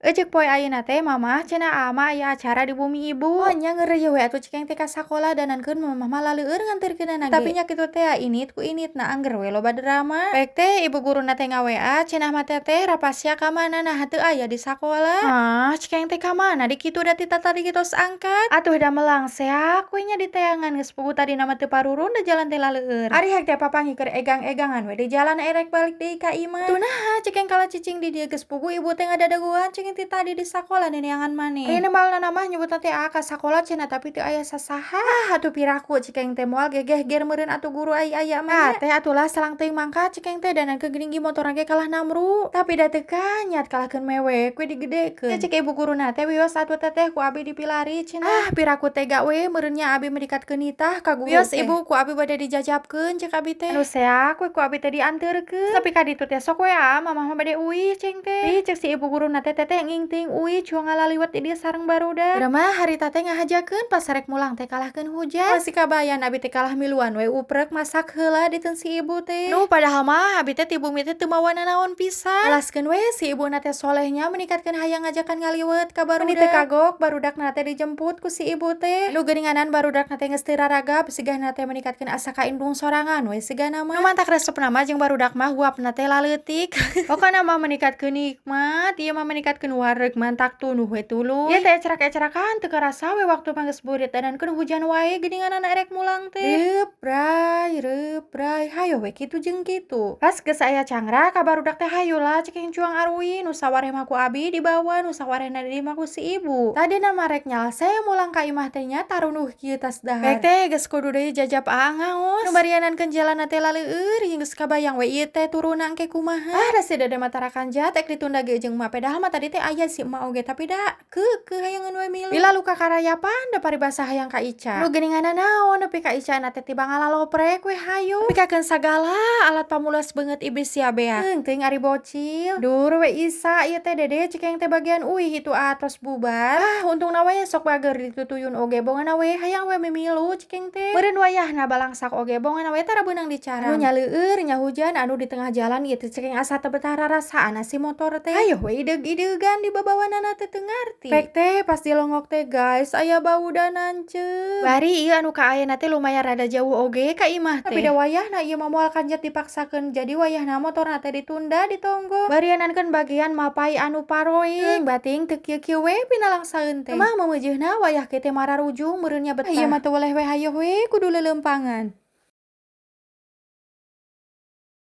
Ejek poe ayeuna teh mamah cenah ama aya acara di bumi ibu. Oh nya ngeureuyeuh we atuh cekeng teh ka sakola danankeun mamah mah laleueur nganterkeunana ge. Tapi nya kitu teh init ku initna angger we loba drama. Baik teh ibu guruna teh nga-WA cenah mah teteh rapasia ka mana nah teu aya di sakola. Hah cekeng teh ka mana di kitu da tita tadi kitos angkat. Atuh da melang seak we nya di teangan geus pugu tadi nama teu parurun da jalan teh laleueur. Ari hek teh papangih keur egang-egangan we di jalan erek balik deui ka imah. Tuh nah cekeng kala cicing di dieu geus pugu ibu teh ngadadaguan cekeng ti tadi di sakola neneangan maneh. Ari nemalna mah nyebutna teh ka sakola cenah tapi teu aya sasaha. Atuh piraku cekeng teh moal gegeh-ger meureun atuh guru aya mah. Teh atulah salang teuing mangkat cekeng teh danankeun geuning gi motor ge kalah namru. Tapi da teu kanyat kalahkeun mewek we digedekeun. Cek ibu guruna teh wios atuh teteh ku abi dipilari cenah. Piraku tega we meureunnya abi medikatkeun nitah ka guru. Wios ibu ku abi bade dijajabkeun cek abi teh. Anu seak we ku abi teh dianteurkeun. Tapi ka ditu teh sok we mamah mah bade uih ceng teh. Cek si ibu guruna teh teteh ngingting uih cua ngalaliwat di dieu sareng barudak. Udah mah harita teh ngahajakeun pas rek mulang teh kalahkeun hujan. Masih kabayan abi teh kalah miluan we uprek masak heula diteun si ibu teh. Nu padahal mah abi teh ti bumi teh teu mawa nanaon pisan. Alaskeun we si ibuna teh solehnya menikatkeun hayang ngajakan ngaliwet ka barudak. Meni teu kagok barudakna teh dijemput ku si ibu teh. Nu geuninganan barudakna teh geus teu raragap sigana teh menikatkeun asa ka indung sorangan we sigana mah. Nu mantak resepna mah jeung barudak mah huapna teh laleutik. Pokona mah menikatkeun nikmat, ieu mah menikatkeun wareg mantak tunuh we tuluy. Ieu teh ecerak-ecerakan teu karasa we waktu mah geus beurit danankeun hujan wae geuninganan erek mulang teh. Reup rai hayo we kitu jeung kitu. Pas geus aya cangra ka barudak teh hayola cekeng cuang arwi nu sawareh mah ku abi dibawa nu sawarehna di mah ku si ibu. Tadina mah rek nyalse mulang ka imah teh nya tarunuh kieu tas dahar. Baik teh geus kudu deui jajab ngaos. Nu barianankeun jalanna teh laleueur geus kabayang we ieu teh turuna engke kumaha. Da si dede mah tarakan jat ek ditunda ge jeung mah padahal mah tadi teh aya si emak oge tapi da keukeuh hayangan we milu. Lila luka karayapan da paribasa hayang ka Ica. Nu geuninganna naon nepi ka Ica na teh tiba ngalaloprek we hayo. Pikakeun sagala alat pamulas beungeut iblis sia bea. Teuing ari bocil. Dur we Isa ieu teh dede cekeng teh bagian uih itu atos bubar. Untungna we sok bager ditutuyun oge bonganna we hayang we mimilu cekeng teh. Meureun wayahna balangsak oge bonganna we tara beunang dicarang. Anu nya leueur nya hujan anu di tengah jalan ieu teh cekeng asa teu betah rarasaan si motor teh. Hayo we ideg-idegan di babawanana teh teu ngarti. Pek teh pas dilongok teh guys aya baudanan ceu. Bari ieu anu ka ayeuna teh lumayan rada jauh oge ka imah teh. Tapi da wayahna ieu mah moal kanjat dipaksakeun jadi wayahna motorna teh ditunda ditonggo. Barianankeun bagian mapai anu paroing bating teu kieu-kieu we pinalangsaeun teh. Mah memeujeuhna wayah kieu teh mararujung meureunnya betah. Ieu mah teu weleh we hayo we kudu leuleumpangan.